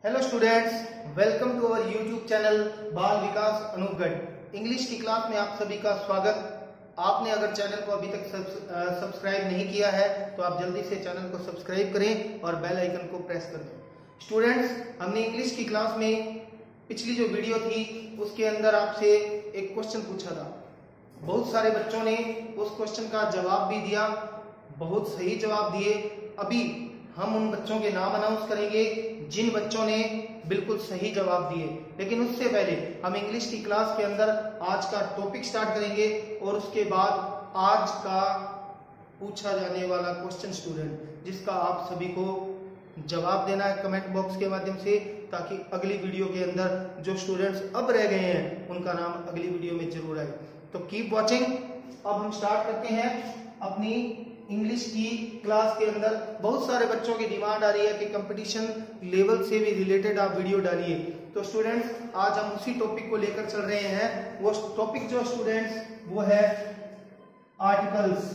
Hello students, welcome to our YouTube channel Bal Vikas Anupgarh. English की class में आप सभी का स्वागत। आपने अगर चैनल को अभी तक सब्सक्राइब नहीं किया है तो आप जल्दी से चैनल को सब्सक्राइब करें और बेल आइकन को प्रेस कर दें। स्टूडेंट्स, हमने इंग्लिश की क्लास में पिछली जो वीडियो थी उसके अंदर आपसे एक क्वेश्चन पूछा था। बहुत सारे बच्चों ने उस क्वेश्चन का जवाब भी दिया, बहुत सही जवाब दिए। अभी हम उन बच्चों के नाम अनाउंस करेंगे जिन बच्चों ने बिल्कुल सही जवाब दिए। लेकिन उससे पहले हम इंग्लिश की क्लास के अंदर आज का टॉपिक स्टार्ट करेंगे और उसके बाद आज का पूछा जाने वाला क्वेश्चन स्टूडेंट, जिसका आप सभी को जवाब देना है कमेंट बॉक्स के माध्यम से, ताकि अगली वीडियो के अंदर जो स्टूडेंट्स अब रह गए हैं उनका नाम अगली वीडियो में जरूर आए। तो कीप वॉचिंग। अब हम स्टार्ट करते हैं अपनी इंग्लिश की क्लास के अंदर। बहुत सारे बच्चों की डिमांड आ रही है कि कंपटीशन लेवल से भी रिलेटेड आप वीडियो डालिए। तो स्टूडेंट्स, आज हम उसी टॉपिक को लेकर चल रहे हैं। वो टॉपिक जो स्टूडेंट्स वो है आर्टिकल्स।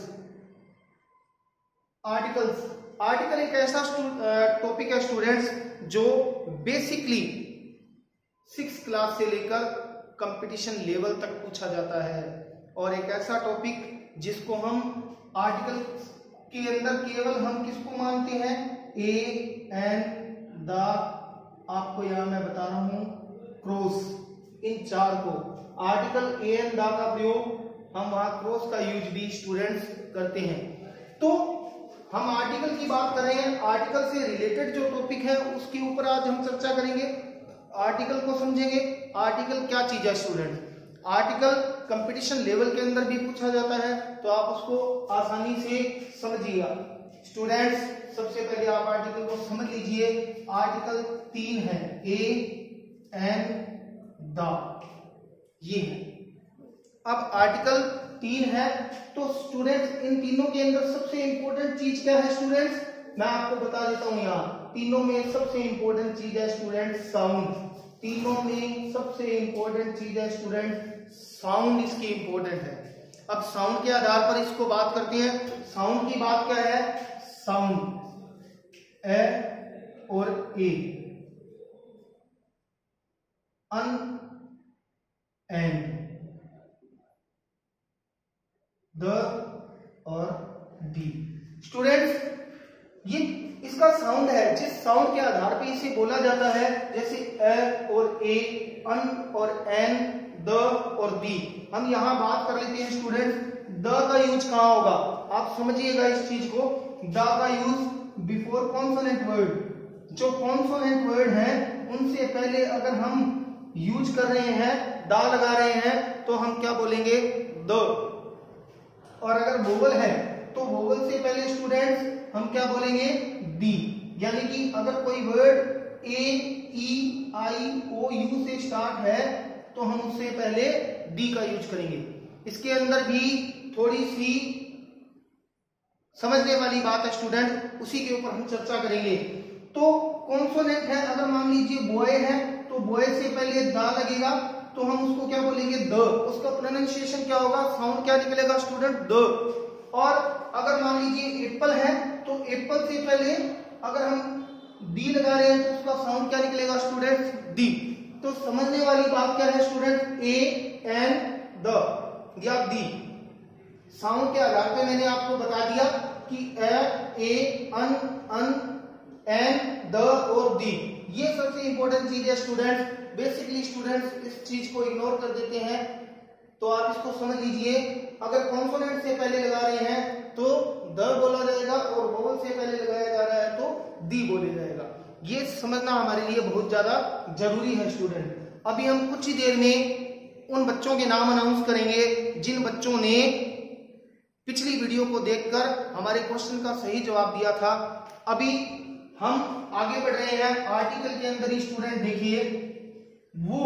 आर्टिकल एक ऐसा टॉपिक है स्टूडेंट्स जो बेसिकली 6th क्लास से लेकर कंपटीशन लेवल तक पूछा जाता है, और एक ऐसा टॉपिक जिसको हम आर्टिकल के अंदर केवल हम किसको मानते हैं, ए एंड द, आपको यहां मैं बता रहा हूं क्रॉस, इन चार को आर्टिकल ए एंड द का प्रयोग हम वहां क्रॉस का यूज भी स्टूडेंट्स करते हैं। तो हम आर्टिकल की बात कर रहे हैं, आर्टिकल से रिलेटेड जो टॉपिक है उसके ऊपर आज हम चर्चा करेंगे, आर्टिकल को समझेंगे। आर्टिकल क्या चीज है स्टूडेंट? आर्टिकल कंपटीशन लेवल के अंदर भी पूछा जाता है, तो आप उसको आसानी से समझिएगा। स्टूडेंट्स, सबसे पहले आप आर्टिकल को समझ लीजिए। आर्टिकल 3 है, ए एंड द, ये है। अब आर्टिकल 3 है तो स्टूडेंट्स इन तीनों के अंदर सबसे इंपॉर्टेंट चीज क्या है स्टूडेंट्स? मैं आपको बता देता हूं। यहाँ तीनों में सबसे इंपॉर्टेंट चीज है स्टूडेंट साउंड। तीनों में सबसे इंपॉर्टेंट चीज है स्टूडेंट साउंड, इसकी इंपॉर्टेंट है। अब साउंड के आधार पर इसको बात करते हैं। साउंड की बात क्या है? साउंड ए और ए, अन एंड, द और दी। स्टूडेंट्स, ये इसका साउंड है, जिस साउंड के आधार पे इसे बोला जाता है, जैसे ए और ए, अन और एन, द और दी। हम यहां बात कर लेते हैं स्टूडेंट्स, द का यूज कहां होगा? आप समझिएगा इस चीज को। द का यूज बिफोर कॉन्सोनेंट वर्ड। जो कॉन्सोनेंट वर्ड हैं उनसे पहले अगर हम यूज कर रहे हैं, दा लगा रहे हैं, तो हम क्या बोलेंगे? द। और अगर वोवल है तो वोवल से पहले स्टूडेंट्स हम क्या बोलेंगे? दी। यानी कि अगर कोई word A, E, I, O, U से स्टार्ट है तो हम उससे पहले डी का यूज करेंगे। इसके अंदर भी थोड़ी सी समझने वाली बात है स्टूडेंट, उसी के ऊपर हम चर्चा करेंगे। तो कॉन्सोनेंट है, अगर मान लीजिए बॉय है तो बॉय से पहले दा लगेगा, तो हम उसको क्या बोलेंगे? द। उसका प्रोनाउंसिएशन क्या होगा? साउंड क्या निकलेगा स्टूडेंट? द। और अगर मान लीजिए एप्पल है तो एप्पल से पहले अगर हम डी लगा रहे हैं तो उसका साउंड क्या निकलेगा स्टूडेंट्स? डी। तो समझने वाली बात क्या है स्टूडेंट? ए एंड द या दी। साउंड के आधार पे मैंने आपको बता दिया कि ए, अन, एन, द और दी, ये सबसे इंपॉर्टेंट चीज है स्टूडेंट्स। बेसिकली स्टूडेंट्स इस चीज को इग्नोर कर देते हैं, तो आप इसको समझ लीजिए। अगर कॉन्सोनेंट से पहले लगा रहे हैं तो द बोला जाएगा, और वोवल से पहले लगाया जा रहा है तो दी बोला जाएगा। ये समझना हमारे लिए बहुत ज्यादा जरूरी है स्टूडेंट। अभी हम कुछ ही देर में उन बच्चों के नाम अनाउंस करेंगे जिन बच्चों ने पिछली वीडियो को देखकर हमारे क्वेश्चन का सही जवाब दिया था। अभी हम आगे बढ़ रहे हैं आर्टिकल के अंदर ही स्टूडेंट। देखिए, वो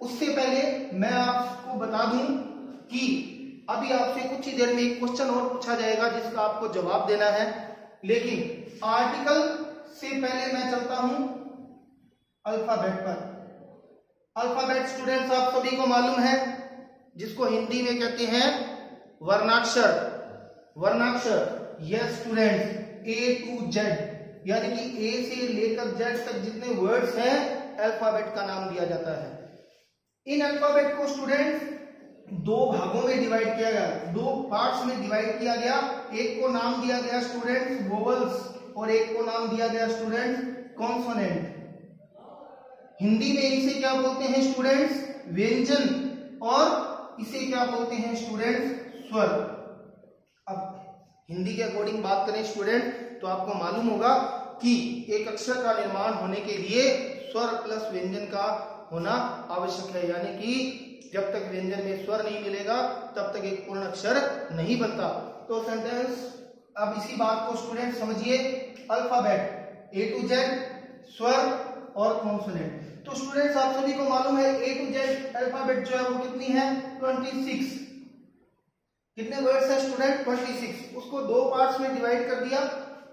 उससे पहले मैं आपको बता दूं कि अभी आपसे कुछ ही देर में एक क्वेश्चन और पूछा जाएगा जिसका आपको जवाब देना है। लेकिन आर्टिकल से पहले मैं चलता हूं अल्फाबेट पर। अल्फाबेट स्टूडेंट्स आप सभी को मालूम है, जिसको हिंदी में कहते हैं वर्णाक्षर। वर्णाक्षर, yes students, A to Z, यानी कि ए से लेकर लेकर जेड तक जितने वर्ड्स हैं अल्फाबेट का नाम दिया जाता है। इन अल्फाबेट को स्टूडेंट्स दो भागों में डिवाइड किया गया, दो पार्ट्स में डिवाइड किया गया। एक को नाम दिया गया स्टूडेंट्स वोवल्स और एक को नाम दिया गया स्टूडेंट्स कॉन्सोनेंट। हिंदी में इसे क्या बोलते हैं स्टूडेंट्स? व्यंजन, और इसे क्या बोलते हैं स्टूडेंट्स? स्वर। अब हिंदी के अकॉर्डिंग बात करें स्टूडेंट तो आपको मालूम होगा कि एक अक्षर का निर्माण होने के लिए स्वर प्लस व्यंजन का होना आवश्यक है, यानी कि जब तक व्यंजन में स्वर नहीं मिलेगा तब तक एक पूर्ण अक्षर नहीं बनता। तो सेंटेंस, अब इसी बात को स्टूडेंट समझिए, अल्फाबेट ए टू जेड, स्वर और कॉन्सोनेंट। तो स्टूडेंट्स आप सभी को मालूम है ए टू जेड अल्फाबेट जो है वो कितनी है? 26। कितने वर्ड्स है स्टूडेंट? 26। उसको दो पार्ट्स में डिवाइड कर दिया।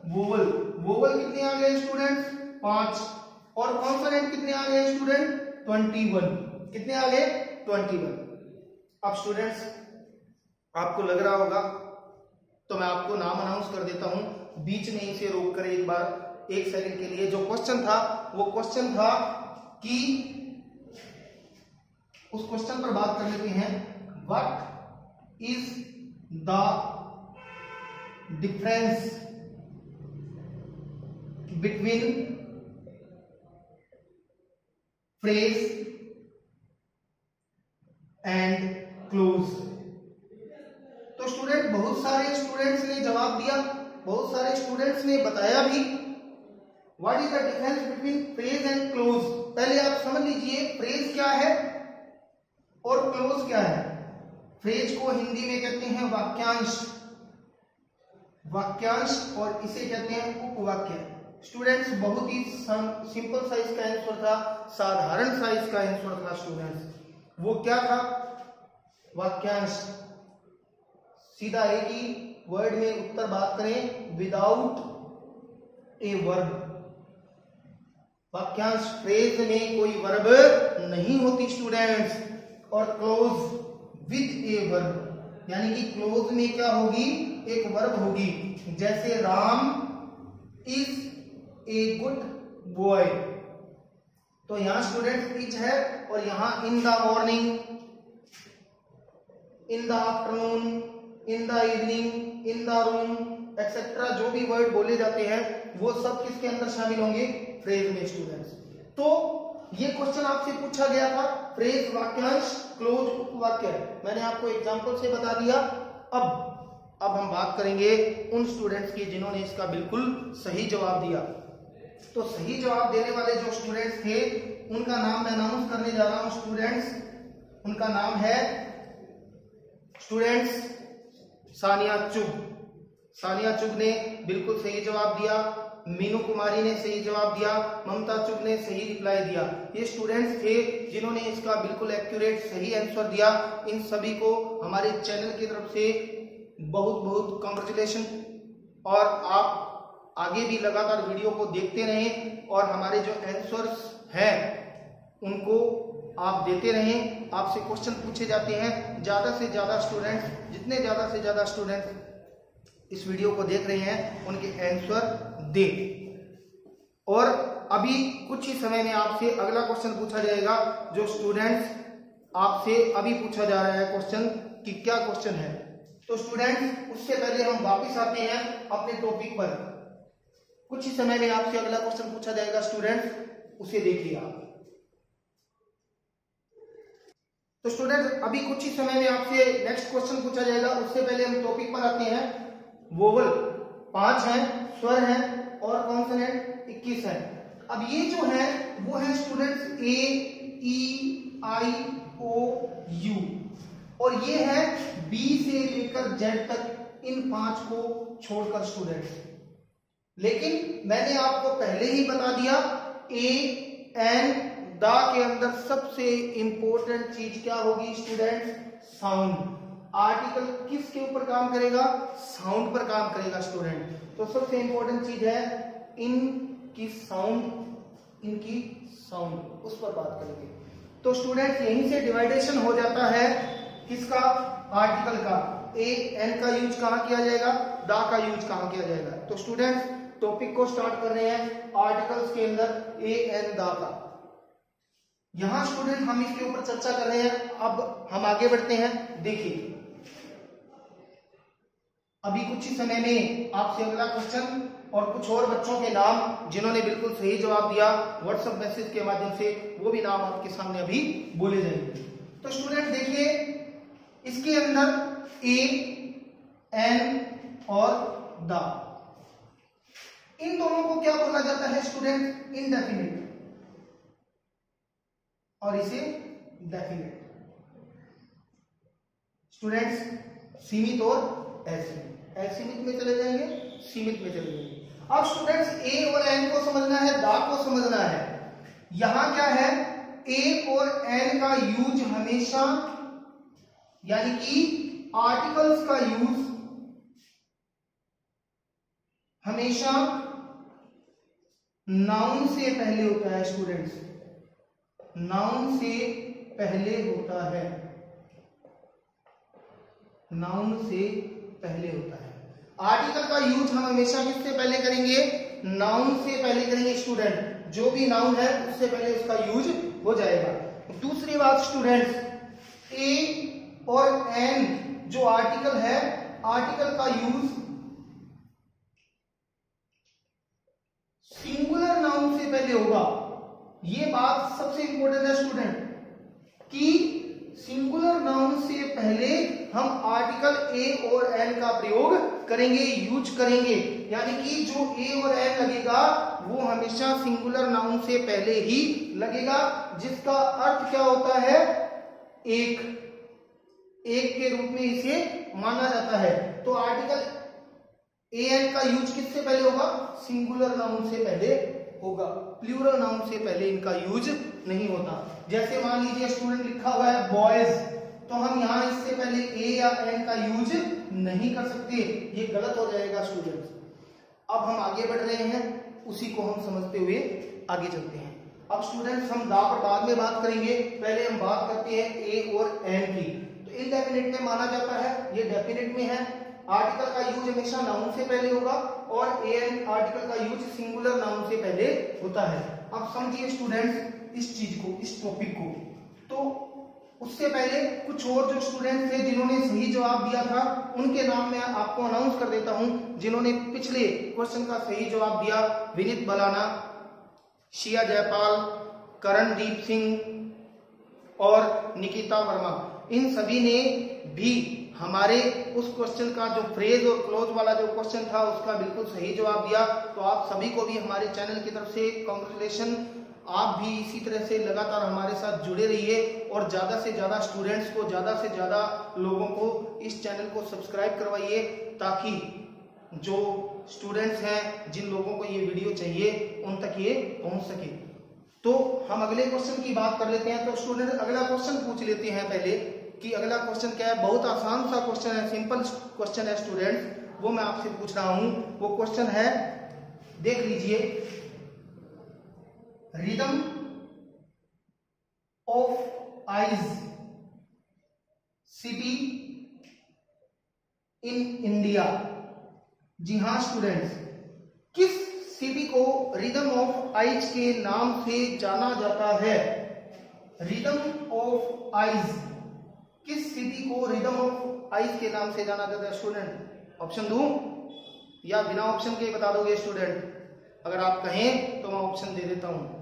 वोवल, वोवल कितने आ गए स्टूडेंट्स? 5। और कॉन्सोनेंट कितने आ गए स्टूडेंट? 21। कितने आ गए? 21। अब स्टूडेंट्स आपको लग रहा होगा तो मैं आपको नाम अनाउंस कर देता हूं, बीच में इसे रोक कर एक बार 1 सेकंड के लिए। जो क्वेश्चन था वो क्वेश्चन था कि उस क्वेश्चन पर बात कर लेते हैं। What is the difference between phrase and close? तो स्टूडेंट बहुत सारे स्टूडेंट्स ने जवाब दिया, बहुत सारे स्टूडेंट्स ने बताया भी। What is the difference between phrase and close? पहले आप समझ लीजिए फ्रेज क्या है और क्लोज क्या है। फ्रेज को हिंदी में कहते हैं वाक्यांश, वाक्यांश, और इसे कहते हैं उपवाक्य। स्टूडेंट्स बहुत ही सिंपल सा इसका आंसर था, साधारण सा इसका आंसर था स्टूडेंट्स। वो क्या था? वाक्यांश। सीधा एक ही वर्ड में उत्तर बात करें, विदाउट ए वर्ब। वाक्यांश, फ्रेज में कोई वर्ब नहीं होती स्टूडेंट्स, और क्लोज विद ए वर्ब, यानी कि क्लोज में क्या होगी? एक वर्ब होगी। जैसे Ram is a good boy, तो यहां स्टूडेंट इज है और यहां in the morning, in the afternoon, in the evening, in the room etcetera जो भी वर्ड बोले जाते हैं वो सब किसके अंदर शामिल होंगे? फ्रेज में स्टूडेंट्स। तो ये क्वेश्चन आपसे पूछा गया था, फ्रेज, वाक्यांश, क्लोज, उपवाक्य। मैंने आपको एग्जांपल से बता दिया। अब हम बात करेंगे उन स्टूडेंट्स की जिन्होंने इसका बिल्कुल सही जवाब दिया। तो सही जवाब देने वाले जो स्टूडेंट्स थे उनका नाम मैं अनाउंस करने जा रहा हूं स्टूडेंट्स। उनका नाम है स्टूडेंट्स सानिया चुग। सानिया चुग ने बिल्कुल सही जवाब दिया, मीनू कुमारी ने सही जवाब दिया, ममता चुग ने सही रिप्लाई दिया। ये स्टूडेंट्स थे जिन्होंने इसका बिल्कुल एक्यूरेट सही आंसर दिया। इन सभी को हमारे चैनल की तरफ से बहुत बहुत कांग्रेचुलेशन, और आप आगे भी लगातार वीडियो को देखते रहें और हमारे जो आंसर्स हैं उनको आप देते रहें। आपसे क्वेश्चन पूछे जाते हैं, ज्यादा से ज्यादा स्टूडेंट्स, जितने ज्यादा से ज्यादा स्टूडेंट्स इस वीडियो को देख रहे हैं उनके आंसर दे। और अभी कुछ ही समय में आपसे अगला क्वेश्चन पूछा जाएगा, जो स्टूडेंट्स आपसे अभी पूछा जा रहा है क्वेश्चन कि क्या क्वेश्चन है। तो स्टूडेंट्स उससे पहले हम वापस आते हैं अपने टॉपिक पर। कुछ ही समय में आपसे अगला क्वेश्चन पूछा जाएगा स्टूडेंट्स, उसे देखिए आप। तो स्टूडेंट्स अभी कुछ ही समय में आपसे नेक्स्ट क्वेश्चन पूछा जाएगा, उससे पहले हम टॉपिक पर आते हैं। वोवल 5 हैं, स्वर हैं और कॉन्सोनेंट 21 है। अब ये जो है वो है students A, E, I, O, you, और ये है बी से लेकर जेड तक, इन 5 को छोड़कर स्टूडेंट्स। लेकिन मैंने आपको पहले ही बता दिया, ए, एन, दा के अंदर सबसे इंपॉर्टेंट चीज क्या होगी स्टूडेंट्स? साउंड। आर्टिकल किसके ऊपर काम करेगा? साउंड पर काम करेगा स्टूडेंट। तो सबसे इंपॉर्टेंट चीज है इनकी साउंड, इनकी साउंड, उस पर बात करेंगे। तो स्टूडेंट यहीं से डिवाइडेशन हो जाता है किसका? आर्टिकल का। ए, एन का यूज कहां किया जाएगा? दा का यूज कहां किया जाएगा? तो स्टूडेंट्स टॉपिक को स्टार्ट कर रहे हैं आर्टिकल्स के अंदर ए एन दा का। यहां स्टूडेंट हम इसके ऊपर चर्चा कर रहे हैं। अब हम आगे बढ़ते हैं। देखिए अभी कुछ ही समय में आपसे अगला क्वेश्चन और कुछ और बच्चों के नाम जिन्होंने बिल्कुल सही जवाब दिया व्हाट्सएप मैसेज के माध्यम से, वो भी नाम आपके सामने अभी बोले जाएंगे। तो स्टूडेंट देखिए इसके अंदर ए एन और द, इन दोनों को क्या बोला जाता है स्टूडेंट? इनडेफिनिट, और इसे डेफिनिट। स्टूडेंट्स सीमित और असीमित, असीमित में चले जाएंगे, सीमित में चले जाएंगे। अब स्टूडेंट्स ए और एन को समझना है, दा को समझना है। यहां क्या है, ए और एन का यूज हमेशा, यानी कि आर्टिकल्स का यूज हमेशा नाउन से पहले होता है स्टूडेंट्स, नाउन से पहले होता है, नाउन से पहले होता है। आर्टिकल का यूज हम हमेशा किससे पहले करेंगे? नाउन से पहले करेंगे स्टूडेंट। जो भी नाउन है उससे पहले उसका यूज हो जाएगा। दूसरी बात स्टूडेंट्स, ए और एन जो आर्टिकल है, आर्टिकल का यूज सिंगुलर नाउन से पहले होगा। ये बात सबसे इंपॉर्टेंट है स्टूडेंट कि सिंगुलर नाउन से पहले हम आर्टिकल ए और एन का प्रयोग करेंगे, यूज करेंगे। यानी कि जो ए और एन लगेगा वो हमेशा सिंगुलर नाउन से पहले ही लगेगा, जिसका अर्थ क्या होता है? एक, एक के रूप में इसे माना जाता है। तो आर्टिकल ए एन का यूज किससे पहले होगा? सिंगुलर नाउन से पहले होगा, प्लूरल नाउन से पहले इनका यूज नहीं होता। जैसे मान लीजिए स्टूडेंट लिखा हुआ है बॉयज, तो हम यहां इससे पहले ए या एन का यूज नहीं कर सकते, ये गलत हो जाएगा स्टूडेंट्स। अब हम आगे बढ़ रहे हैं, उसी को हम समझते हुए आगे चलते हैं। अब स्टूडेंट्स हम दा पर बाद में बात करेंगे, पहले हम बात करते हैं ए और एन की। तो इनडेफिनिट में माना जाता है, ये डेफिनिट में है। आर्टिकल का यूज हमेशा नाउन से पहले होगा और ए एन आर्टिकल का यूज सिंगुलर नाउन से पहले होता है। अब समझिए स्टूडेंट्स इस चीज को, इस टॉपिक को। तो उससे पहले कुछ और जो स्टूडेंट्स थे जिन्होंने सही जवाब दिया था, उनके नाम मैं आपको अनाउंस कर देता हूं। जिन्होंने पिछले क्वेश्चन का सही जवाब दिया, विनीत बलाना, शिया जयपाल, करणदीप सिंह और निकिता वर्मा, इन सभी ने भी हमारे उस क्वेश्चन का जो फ्रेज और क्लोज वाला जो क्वेश्चन था उसका बिल्कुल सही जवाब दिया। तो आप सभी को भी हमारे चैनल की तरफ से कांग्रेचुलेशन। आप भी इसी तरह से लगातार हमारे साथ जुड़े रहिए और ज्यादा से ज्यादा स्टूडेंट्स को, ज्यादा से ज्यादा लोगों को इस चैनल को सब्सक्राइब करवाइए, ताकि जो स्टूडेंट्स हैं, जिन लोगों को ये वीडियो चाहिए, उन तक ये पहुंच सके। तो हम अगले क्वेश्चन की बात कर लेते हैं। तो स्टूडेंट अगला क्वेश्चन पूछ लेते हैं पहले कि अगला क्वेश्चन क्या है। बहुत आसान सा क्वेश्चन है, सिंपल क्वेश्चन है स्टूडेंट, वो मैं आपसे पूछ रहा हूं। वो क्वेश्चन है, देख लीजिए, rhythm of eyes city in India. जी हां स्टूडेंट्स, किस सिटी को रिदम ऑफ आइज के नाम से जाना जाता है? रिदम ऑफ आइज, किस सिटी को रिदम ऑफ आइज के नाम से जाना जाता है स्टूडेंट? ऑप्शन दूं या बिना ऑप्शन के बता दोगे स्टूडेंट? अगर आप कहें तो मैं ऑप्शन दे देता हूं।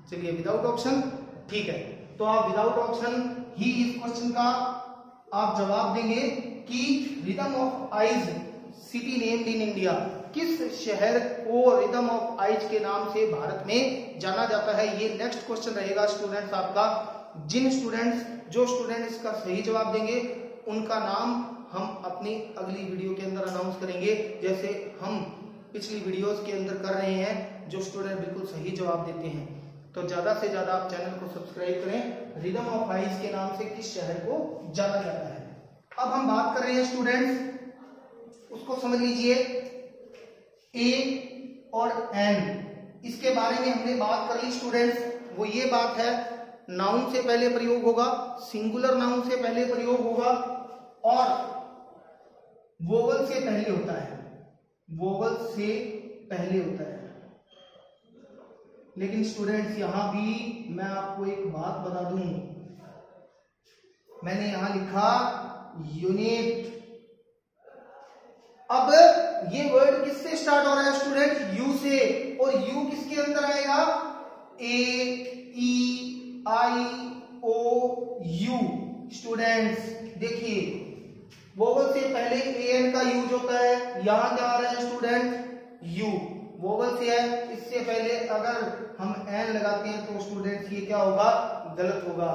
चलिए विदाउट ऑप्शन, ठीक है। तो आप विदाउट ऑप्शन ही इस क्वेश्चन का आप जवाब देंगे कि rhythm of eyes city named in India, किस शहर को रिदम ऑफ आइज के नाम से भारत में जाना जाता है? ये नेक्स्ट क्वेश्चन रहेगा स्टूडेंट्स आपका। जो स्टूडेंट इसका सही जवाब देंगे उनका नाम हम अपनी अगली वीडियो के अंदर अनाउंस करेंगे, जैसे हम पिछली वीडियोस के अंदर कर रहे हैं। जो स्टूडेंट बिल्कुल सही जवाब देते हैं, तो ज्यादा से ज्यादा आप चैनल को सब्सक्राइब करें। रिदम ऑफ आइज के नाम से किस शहर को जाना जाता है? अब हम बात कर रहे हैं स्टूडेंट्स, उसको समझ लीजिए, ए और एन, इसके बारे में हमने बात कर ली स्टूडेंट्स। वो ये बात है, नाउन से पहले प्रयोग होगा, सिंगुलर नाउन से पहले प्रयोग होगा और वोवल से पहले होता है, वोवल से पहले होता है। लेकिन स्टूडेंट्स यहां भी मैं आपको एक बात बता दूं, मैंने यहां लिखा यूनिट। अब ये वर्ड किससे स्टार्ट हो रहा है स्टूडेंट? यू से, और यू किसके अंदर आएगा? ए E I O you. Students देखिए, वोवल से पहले ए एन का यूज होता है, यहां क्या आ रहा है स्टूडेंट? यू। वोवल से है, इससे पहले अगर हम एन लगाते हैं तो स्टूडेंट्स ये क्या होगा? गलत होगा।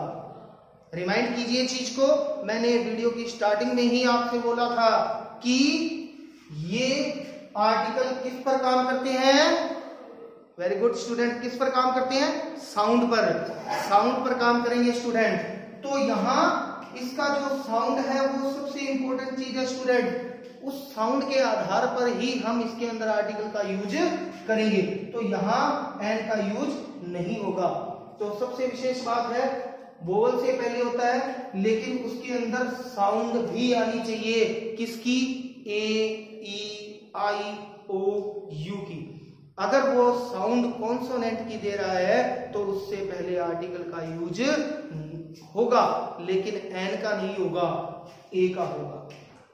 रिमाइंड कीजिए चीज को, मैंने वीडियो की स्टार्टिंग में ही आपसे बोला था कि ये आर्टिकल किस पर काम करते हैं? वेरी गुड स्टूडेंट, किस पर काम करते हैं? साउंड पर। साउंड पर काम करेंगे स्टूडेंट। तो यहां इसका जो साउंड है वो सबसे इंपॉर्टेंट चीज है स्टूडेंट। उस साउंड के आधार पर ही हम इसके अंदर आर्टिकल का यूज करेंगे। तो यहां एन का यूज नहीं होगा। तो सबसे विशेष बात है, वोवल से पहले होता है लेकिन उसके अंदर साउंड भी आनी चाहिए। किसकी? ए ई आई ओ यू की। अगर वो साउंड कॉन्सोनेंट की दे रहा है तो उससे पहले आर्टिकल का यूज होगा, लेकिन एन का नहीं होगा, ए का होगा।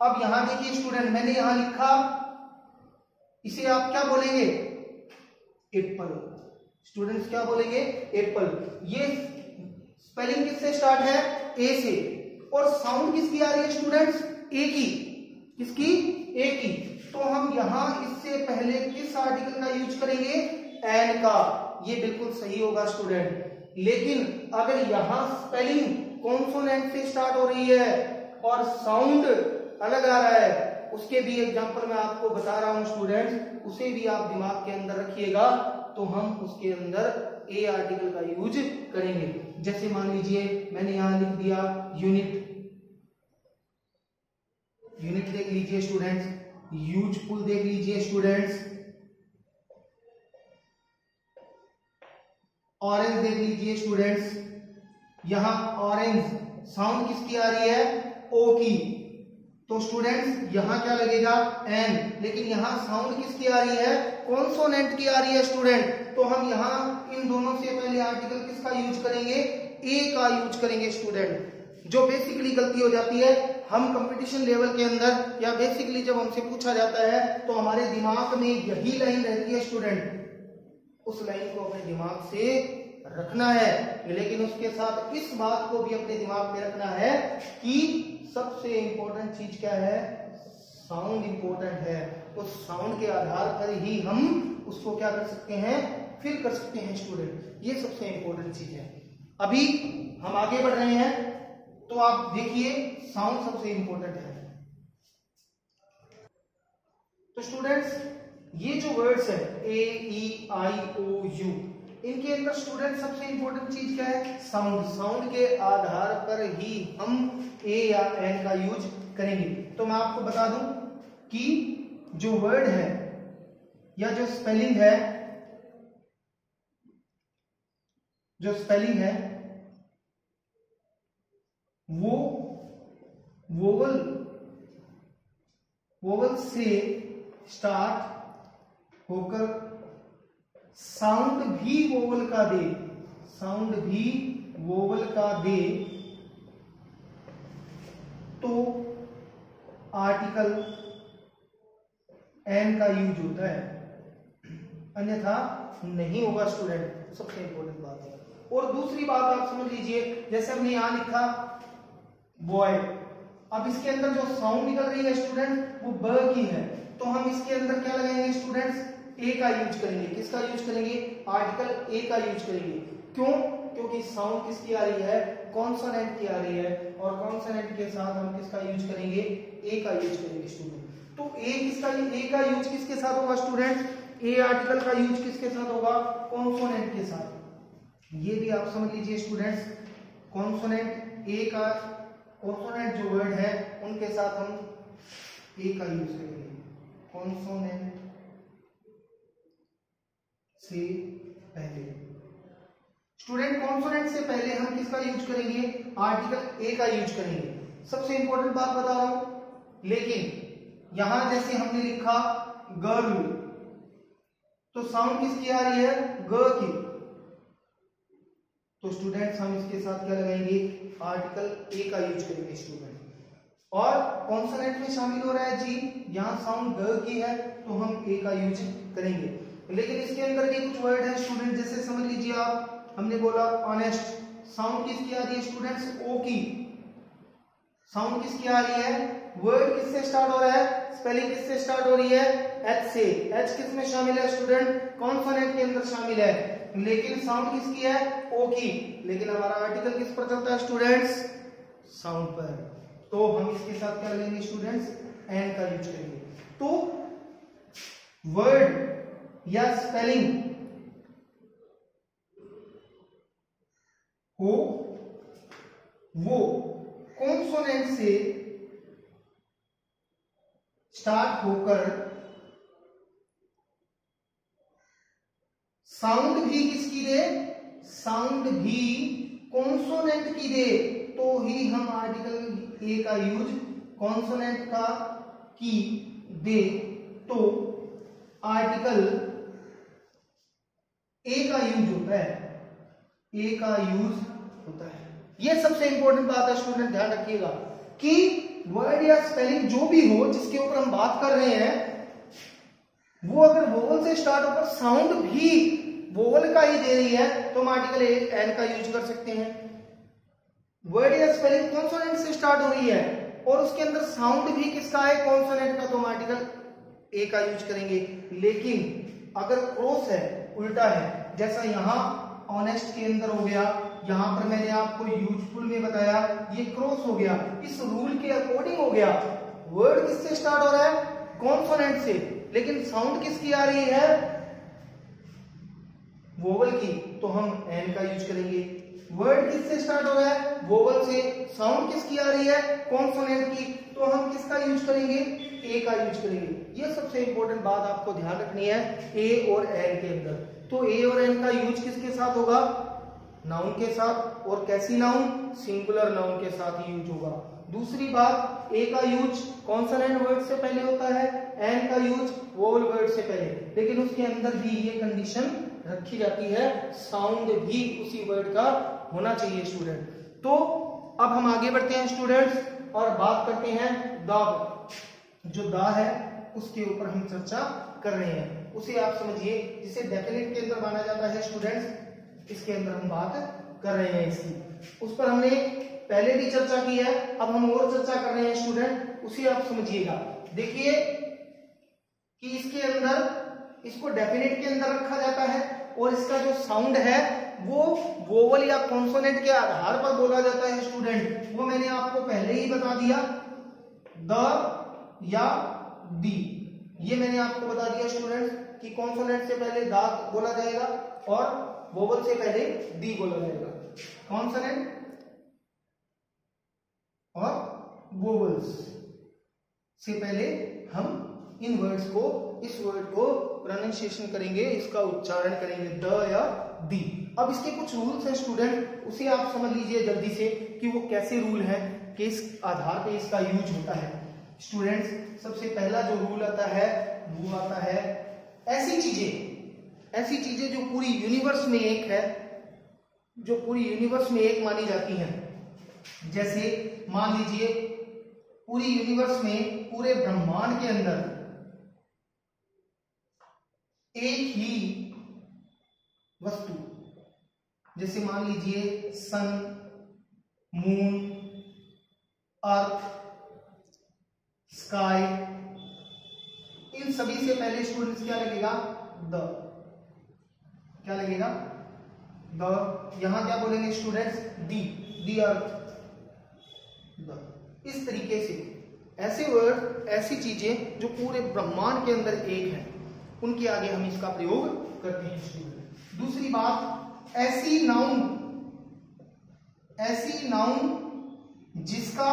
अब यहां देखिए स्टूडेंट, मैंने यहां लिखा, इसे आप क्या बोलेंगे? एप्पल। स्टूडेंट्स क्या बोलेंगे? एप्पल। ये स्पेलिंग किससे स्टार्ट है? ए से। और साउंड किसकी आ रही है स्टूडेंट्स? ए की। किसकी? ए की। तो हम यहां इससे पहले किस आर्टिकल का यूज करेंगे? एन का। ये बिल्कुल सही होगा स्टूडेंट। लेकिन अगर यहां स्पेलिंग कॉन्सोनेंट से स्टार्ट हो रही है और साउंड अलग आ रहा है, उसके भी एग्जांपल मैं आपको बता रहा हूं स्टूडेंट्स, उसे भी आप दिमाग के अंदर रखिएगा। तो हम उसके अंदर ए आर्टिकल का यूज करेंगे। जैसे मान लीजिए मैंने यहां लिख दिया यूनिट। यूनिट देख लीजिए स्टूडेंट्स, यूजफुल देख लीजिए स्टूडेंट्स, ऑरेंज देख लीजिए स्टूडेंट्स। यहां ऑरेंज साउंड किसकी आ रही है? ओ की। तो स्टूडेंट्स यहां क्या लगेगा? एन। लेकिन यहां साउंड किसकी आ रही है? कॉन्सोनेंट की आ रही है स्टूडेंट। तो हम यहां इन दोनों से पहले आर्टिकल किसका यूज करेंगे? ए का यूज करेंगे स्टूडेंट। जो बेसिकली गलती हो जाती है, हम कंपटीशन लेवल के अंदर या बेसिकली जब हमसे पूछा जाता है तो हमारे दिमाग में यही लाइन रहती है स्टूडेंट, उस लाइन को अपने दिमाग से रखना है। लेकिन उसके साथ इस बात को भी अपने दिमाग में रखना है कि सबसे इंपॉर्टेंट चीज क्या है? साउंड इंपॉर्टेंट है। उस साउंड के आधार पर ही हम उसको क्या कर सकते हैं? फिल कर सकते हैं स्टूडेंट। ये सबसे इंपॉर्टेंट चीज है। अभी हम आगे बढ़ रहे हैं, तो आप देखिए साउंड सबसे इंपॉर्टेंट है। तो स्टूडेंट्स ये जो वर्ड्स है ए ई आई ओ यू, इनके अंदर स्टूडेंट सबसे इंपॉर्टेंट चीज क्या है? साउंड। साउंड के आधार पर ही हम ए या एन का यूज करेंगे। तो मैं आपको बता दूं कि जो वर्ड है या जो स्पेलिंग है, वो वोवल से स्टार्ट होकर साउंड भी वोवल का दे, तो आर्टिकल एन का यूज होता है, अन्यथा नहीं होगा स्टूडेंट। सबसे इंपॉर्टेंट बात है। और दूसरी बात आप समझ लीजिए, जैसे हमने यहां लिखा बॉय, अब इसके अंदर जो साउंड निकल रही है स्टूडेंट वो ब की है, तो हम इसके अंदर क्या लगाएंगे स्टूडेंट्स? ए का यूज करेंगे। किसका यूज करेंगे? आर्टिकल ए का यूज करेंगे। क्यों? क्योंकि साउंड किसकी आ रही है? कॉन्सोनेंट की आ रही है, और कॉन्सोनेंट के साथ हम किसका यूज करेंगे? ए का यूज करेंगे स्टूडेंट। तो ए का यूज किसके साथ होगा स्टूडेंट? ए आर्टिकल का यूज किसके साथ होगा? कॉन्सोनेंट के साथ। ये भी आप समझ लीजिए स्टूडेंट्स, कॉन्सोनेंट ए का, कॉन्सोनेंट जो वर्ड है उनके साथ हम ए का यूज करेंगे। कॉन्सोनेंट से पहले स्टूडेंट, कॉन्सोनेंट से पहले हम किसका यूज करेंगे? आर्टिकल ए का यूज करेंगे। सबसे इंपॉर्टेंट बात बता रहा हूं। लेकिन यहां जैसे हमने लिखा गर्ल, तो साउंड किसकी आ रही है? ग की। तो स्टूडेंट्स हम इसके साथ क्या लगाएंगे? आर्टिकल ए का यूज करेंगे स्टूडेंट। और कॉन्सोनेंट में शामिल हो रहा है जी, यहाँ साउंड ग की है तो हम ए का यूज करेंगे। लेकिन इसके अंदर भी कुछ वर्ड है स्टूडेंट, जैसे समझ लीजिए आप, हमने बोला ऑनेस्ट, साउंड किसकी आ रही है स्टूडेंट्स? ओ की। साउंड किसकी आ रही है? वर्ड किससे स्टार्ट हो रहा है? स्पेलिंग किससे स्टार्ट हो रही है? एच से। एच किस में शामिल है स्टूडेंट? कॉन्सोनेंट के अंदर शामिल है। लेकिन साउंड किसकी है? ओ की। लेकिन हमारा आर्टिकल किस पर चलता है स्टूडेंट्स? साउंड पर। तो हम इसके साथ क्या लेंगे स्टूडेंट्स? एन का यूज करेंगे। तो वर्ड या स्पेलिंग हो वो कॉन्सोनेंट से स्टार्ट होकर साउंड भी किसकी दे? साउंड भी कॉन्सोनेंट की दे, तो ही हम आर्टिकल ए का यूज कॉन्सोनेंट का की दे तो आर्टिकल ए का यूज होता है। ए का यूज होता है। यह सबसे इंपॉर्टेंट बात है स्टूडेंट, ध्यान रखिएगा कि वर्ड या स्पेलिंग जो भी हो जिसके ऊपर हम बात कर रहे हैं, वो अगर वोवल से स्टार्ट होकर साउंड भी वोवल का ही दे रही है तो हम आर्टिकल एन का यूज कर सकते हैं। वर्ड या स्पेलिंग कॉन्सोनेंट से स्टार्ट हो रही है और उसके अंदर साउंड भी किसका है? कॉन्सोनेंट का, तो हम आर्टिकल ए का यूज करेंगे। लेकिन अगर क्रॉस है, उल्टा है, जैसा यहां ऑनेस्ट के अंदर हो गया, यहां पर मैंने आपको यूजफुल में बताया, ये क्रॉस हो गया, इस रूल के अकॉर्डिंग हो गया। वर्ड किससे स्टार्ट हो रहा है? कॉन्सोनेंट से, लेकिन साउंड किसकी आ रही है? वोवल की, तो हम एन का यूज करेंगे। वर्ड किससे स्टार्ट हो रहा है? वोवल से। साउंड किसकी आ रही है? कॉन्सोनेंट की, तो हम किसका यूज करेंगे? ए का यूज करेंगे। ये सबसे इंपॉर्टेंट बात आपको ध्यान रखनी है ए और एन के अंदर। तो ए और एन का यूज किसके साथ होगा? नाउन के साथ। और कैसी नाउन? सिंगुलर नाउन के साथ ही यूज होगा। दूसरी बात, ए का यूज कॉन्सोनेंट वर्ड से पहले होता है, एन का यूज वोवल वर्ड से पहले, लेकिन उसके अंदर भी ये कंडीशन रखी जाती है, साउंड भी उसी वर्ड का होना चाहिए स्टूडेंट। तो अब हम आगे बढ़ते हैं स्टूडेंट्स और बात करते हैं द। जो द है उसके ऊपर हम चर्चा कर रहे हैं, उसे आप समझिए, जिसे डेफिनेट के अंदर माना जाता है स्टूडेंट्स, इसके अंदर हम बात कर रहे हैं इसकी। उस पर हमने पहले भी चर्चा की है, अब हम और चर्चा कर रहे हैं स्टूडेंट, उसे आप समझिएगा। देखिए कि इसके अंदर इसको डेफिनेट के अंदर रखा जाता है और इसका जो साउंड है वो वोवल या कॉन्सोनेंट के आधार पर बोला जाता है स्टूडेंट। वो मैंने आपको पहले ही बता दिया, द या दी, ये मैंने आपको बता दिया स्टूडेंट कि कॉन्सोनेंट से पहले दा बोला जाएगा और वोवल से पहले दी बोला जाएगा। कॉन्सोनेंट और वोवल्स से पहले हम इन वर्ड्स को, इस वर्ड को प्रोनाउंसिएशन करेंगे, इसका उच्चारण करेंगे, द या दी। अब इसके कुछ रूल्स हैं स्टूडेंट, उसे आप समझ लीजिए जल्दी से कि वो कैसे रूल हैं, कि इस आधार पे इसका यूज होता है। स्टूडेंट्स, सबसे पहला जो रूल आता है वो आता है, ऐसी चीजें जो पूरी यूनिवर्स में एक है, जो पूरी यूनिवर्स में एक मानी जाती हैं। जैसे मान लीजिए पूरी यूनिवर्स में, पूरे ब्रह्मांड के अंदर एक ही वस्तु, जैसे मान लीजिए सन, मून, अर्थ, स्काई, इन सभी से पहले स्टूडेंट्स क्या लगेगा? द। क्या लगेगा? द। यहां क्या बोलेंगे स्टूडेंट्स? The earth, the. इस तरीके से ऐसे वर्ड, ऐसी चीजें जो पूरे ब्रह्मांड के अंदर एक है, उनके आगे हम इसका प्रयोग करते हैं स्टूडेंट। दूसरी बात, ऐसी नाउन जिसका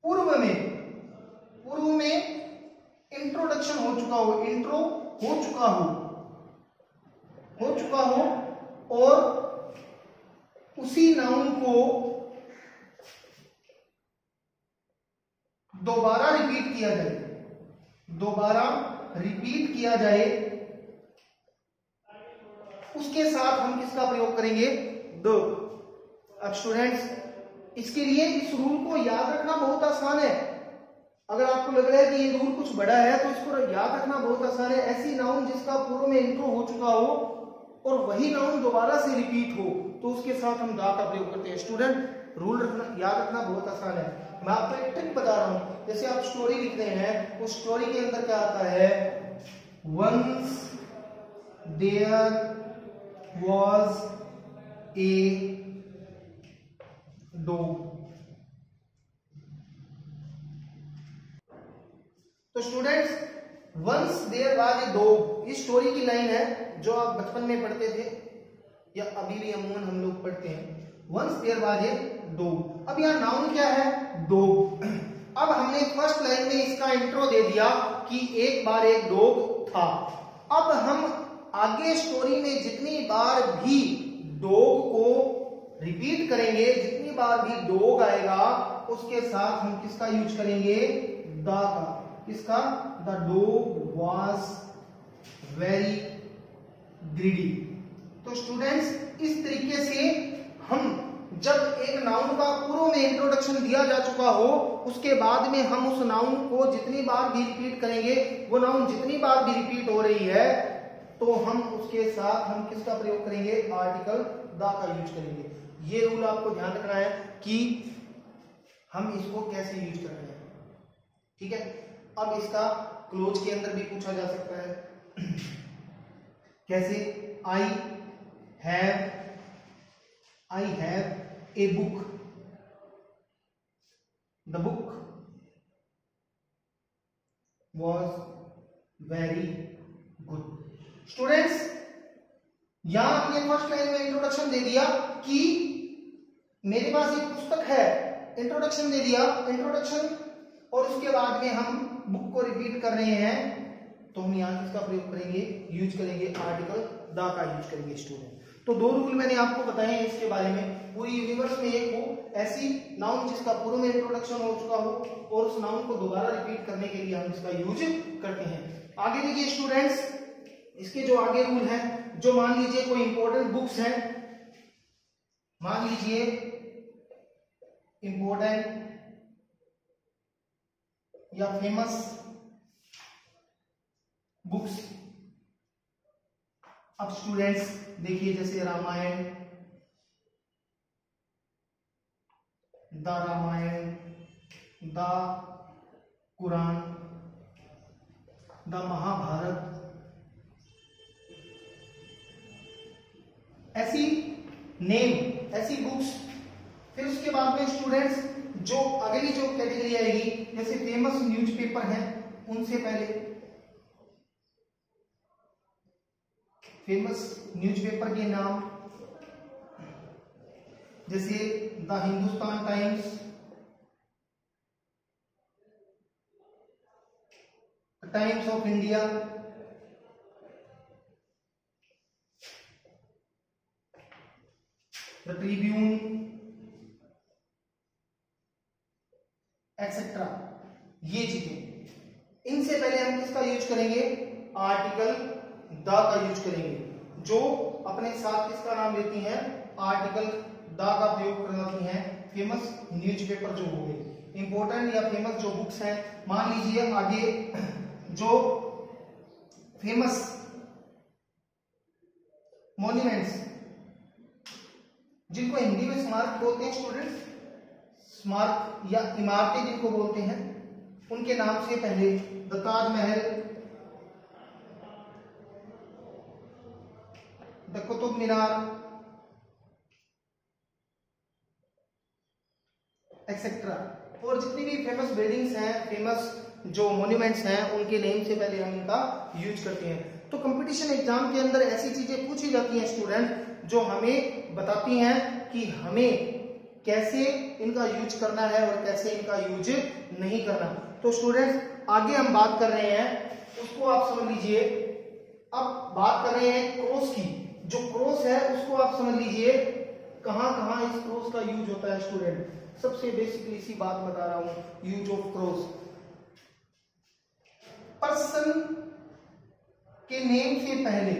पूर्व में इंट्रोडक्शन हो चुका हो, इंट्रो हो चुका हो और उसी नाउन को दोबारा रिपीट किया जाए, दोबारा रिपीट किया जाए उसके साथ हम किसका प्रयोग करेंगे, द। अब स्टूडेंट्स इसके लिए इस रूल को याद रखना बहुत आसान है। अगर आपको लग रहा है कि ये रूल कुछ बड़ा है तो इसको याद रखना बहुत आसान है। ऐसी नाउन जिसका पूर्व में इंट्रो हो चुका हो और वही नाउन दोबारा से रिपीट हो तो उसके साथ हम दा का प्रयोग करते हैं। स्टूडेंट रूल रखना, याद रखना बहुत आसान है। मैं आपको एक ट्रिक बता रहा हूं। जैसे आप स्टोरी लिख रहे हैं, उस स्टोरी के अंदर क्या आता है, once there was a dog। तो students once there was a dog, ये स्टोरी की लाइन है जो आप बचपन में पढ़ते थे या अभी भी अमूमन हम लोग पढ़ते हैं। Once there was a dog. अब यहाँ नाउन क्या है, डॉग। अब हमने फर्स्ट लाइन में इसका इंट्रो दे दिया कि एक बार एक डॉग था। अब हम आगे स्टोरी में जितनी बार भी डॉग को रिपीट करेंगे, जितनी बार भी डॉग आएगा उसके साथ हम किसका यूज करेंगे, द का। किसका, the dog was very greedy. तो स्टूडेंट्स इस तरीके से हम जब एक नाउन का पूर्व में इंट्रोडक्शन दिया जा चुका हो उसके बाद में हम उस नाउन को जितनी बार भी रिपीट करेंगे, वो नाउन जितनी बार भी रिपीट हो रही है तो हम उसके साथ हम किसका प्रयोग करेंगे, आर्टिकल द का यूज करेंगे। ये रूल आपको ध्यान रखना है कि हम इसको कैसे यूज कर रहे हैं। ठीक है, अब इसका क्लोज के अंदर भी पूछा जा सकता है। कैसे, I have a book, the book was very good. Students यहां हमने फर्स्ट लाइन में इंट्रोडक्शन दे दिया कि मेरे पास एक पुस्तक है, इंट्रोडक्शन दे दिया, इंट्रोडक्शन, और उसके बाद में हम बुक को रिपीट कर रहे हैं तो हम यहां किसका प्रयोग करेंगे, यूज करेंगे आर्टिकल द का यूज करेंगे। स्टूडेंट तो दो रूल मैंने आपको बताए हैं इसके बारे में। पूरी यूनिवर्स में एक हो ऐसी नाउन जिसका पूर्व में इंट्रोडक्शन हो चुका हो और उस नाउन को दोबारा रिपीट करने के लिए हम इसका यूज करते हैं। आगे देखिए स्टूडेंट्स, इसके जो आगे रूल है, जो मान लीजिए कोई इंपॉर्टेंट बुक्स हैं, मान लीजिए इंपॉर्टेंट या फेमस बुक्स। अब स्टूडेंट्स देखिए जैसे Ramayana, the Ramayana, the Quran, the Mahabharata, ऐसी नेम, ऐसी बुक्स। फिर उसके बाद में स्टूडेंट्स जो अगली जो कैटेगरी आएगी, जैसे फेमस न्यूज़पेपर हैं, उनसे पहले फेमस न्यूज़पेपर के नाम जैसे the Hindustan times, times of India, the Tribune, etcetera. ये चीजें, इनसे पहले हम किसका यूज करेंगे, आर्टिकल द का यूज करेंगे, जो अपने साथ किसका नाम लेती हैं, आर्टिकल द का प्रयोग करती हैं फेमस न्यूज़पेपर जो हो गए। इंपॉर्टेंट या फेमस जो बुक्स हैं, मान लीजिए आगे जो फेमस मॉन्यूमेंट्स जिनको हिंदी में स्मारक बोलते हैं स्टूडेंट्स, स्मारक या इमारतें जिनको बोलते हैं, उनके नाम से पहले the Taj Mahal, the Qutub Minar, etcetera. और जितनी भी फेमस बिल्डिंग्स हैं, फेमस जो मॉन्यूमेंट्स हैं, उनके नेम से पहले हम इनका यूज करते हैं। तो कंपटीशन एग्जाम के अंदर ऐसी चीजें पूछी जाती हैं स्टूडेंट जो हमें बताती हैं कि हमें कैसे इनका यूज करना है और कैसे इनका यूज नहीं करना। तो स्टूडेंट्स आगे हम बात कर रहे हैं, उसको आप समझ लीजिए। अब बात कर रहे हैं क्रॉस की। जो क्रॉस है उसको आप समझ लीजिए कहां कहां इस क्रॉस का यूज होता है स्टूडेंट। सबसे बेसिकली इसी बात बता रहा हूं, यूज ऑफ क्रॉस। पर्सन के नेम से पहले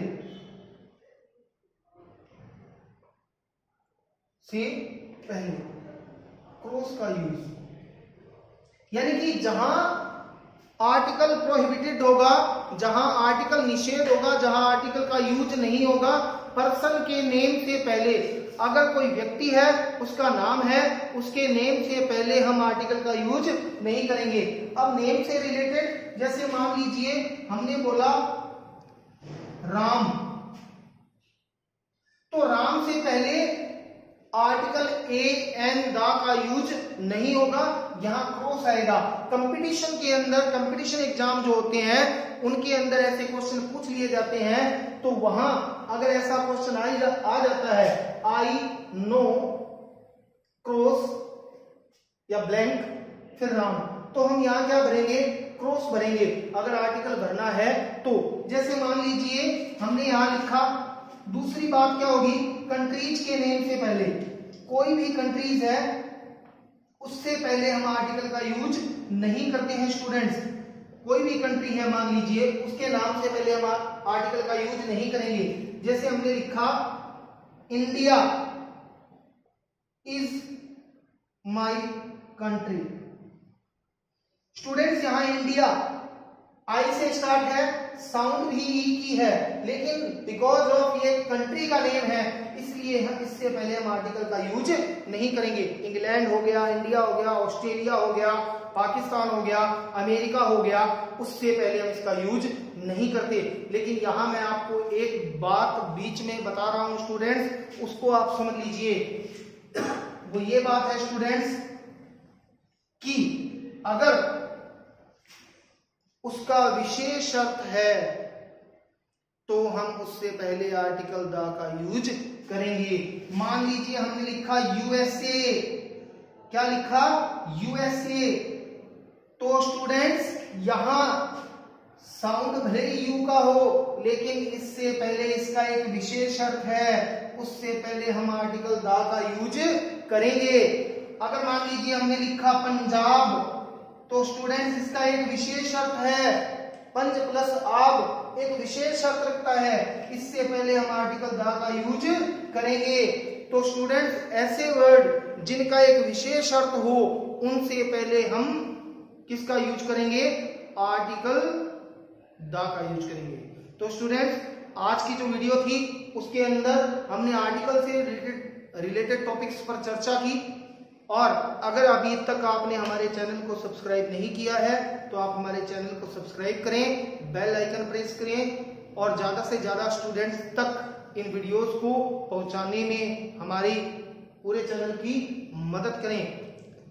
क्रॉस का यूज, यानी कि जहां आर्टिकल प्रोहिबिटेड होगा, जहां आर्टिकल निषेध होगा, जहां आर्टिकल का यूज नहीं होगा, पर्सन के नेम से पहले, अगर कोई व्यक्ति है उसका नाम है, उसके नेम से पहले हम आर्टिकल का यूज नहीं करेंगे। अब नेम से रिलेटेड जैसे मान लीजिए हमने बोला राम, तो राम से पहले आर्टिकल ए एन दा का यूज नहीं होगा, यहां क्रॉस आएगा। कंपटीशन के अंदर, कंपटीशन एग्जाम जो होते हैं उनके अंदर ऐसे क्वेश्चन पूछ लिए जाते हैं, तो वहां अगर ऐसा क्वेश्चन आ जाता है आई नो क्रॉस या ब्लैंक फिर राम, तो हम यहां क्या भरेंगे, क्रॉस भरेंगे अगर आर्टिकल भरना है तो। जैसे मान लीजिए हमने यहां लिखा, दूसरी बात क्या होगी, कंट्रीज के नेम से पहले, कोई भी कंट्रीज है उससे पहले हम आर्टिकल का यूज नहीं करते हैं स्टूडेंट्स। कोई भी कंट्री है मान लीजिए, उसके नाम से पहले हम आर्टिकल का यूज नहीं करेंगे। जैसे हमने लिखा India is my country, students यहां इंडिया आई से स्टार्ट है, साउंड भी ई की है, लेकिन बिकॉज ऑफ ये कंट्री का नेम है इसलिए हम इससे पहले हम आर्टिकल का यूज नहीं करेंगे। इंग्लैंड हो गया, इंडिया हो गया, ऑस्ट्रेलिया हो गया, पाकिस्तान हो गया, अमेरिका हो गया, उससे पहले हम इसका यूज नहीं करते। लेकिन यहां मैं आपको एक बात बीच में बता रहा हूं स्टूडेंट्स, उसको आप समझ लीजिए। वो ये बात है स्टूडेंट्स कि अगर उसका विशेष अर्थ है तो हम उससे पहले आर्टिकल द का यूज करेंगे। मान लीजिए हमने लिखा यूएसए, क्या लिखा, यूएसए, तो स्टूडेंट्स यहां साउंड भले ही यू का हो, लेकिन इससे पहले इसका एक विशेष अर्थ है, उससे पहले हम आर्टिकल द का यूज करेंगे। अगर मान लीजिए हमने लिखा पंजाब, तो स्टूडेंट्स इसका एक विशेष अर्थ है, पंज प्लस आब एक विशेष अर्थ रखता है, इससे पहले हम आर्टिकल द का यूज करेंगे। तो स्टूडेंट्स ऐसे वर्ड जिनका एक विशेष अर्थ हो उनसे पहले हम किसका यूज करेंगे, आर्टिकल द का यूज करेंगे। तो स्टूडेंट्स आज की जो वीडियो थी उसके अंदर हमने आर्टिकल से रिलेटेड टॉपिक्स पर चर्चा की, और अगर अभी तक आपने हमारे चैनल को सब्सक्राइब नहीं किया है तो आप हमारे चैनल को सब्सक्राइब करें, बेल आइकन प्रेस करें और ज्यादा से ज्यादा स्टूडेंट्स तक इन वीडियोस को पहुंचाने में हमारी पूरे चैनल की मदद करें।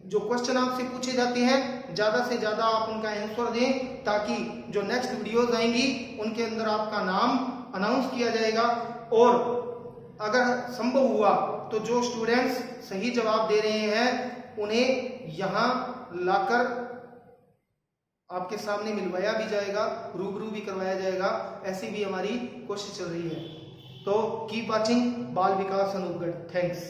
जो क्वेश्चन आपसे पूछे जाते हैं ज्यादा से ज्यादा आप उनका आंसर दें, ताकि जो नेक्स्ट वीडियोस आएंगी उनके अंदर आपका नाम अनाउंस किया जाएगा। और अगर संभव हुआ तो जो स्टूडेंट्स सही जवाब दे रहे हैं उन्हें यहां लाकर आपके सामने मिलवाया भी जाएगा, रूबरू भी करवाया जाएगा, ऐसी भी हमारी कोशिश चल रही है। तो कीप वाचिंग बाल विकास अनूपगढ़। थैंक्स।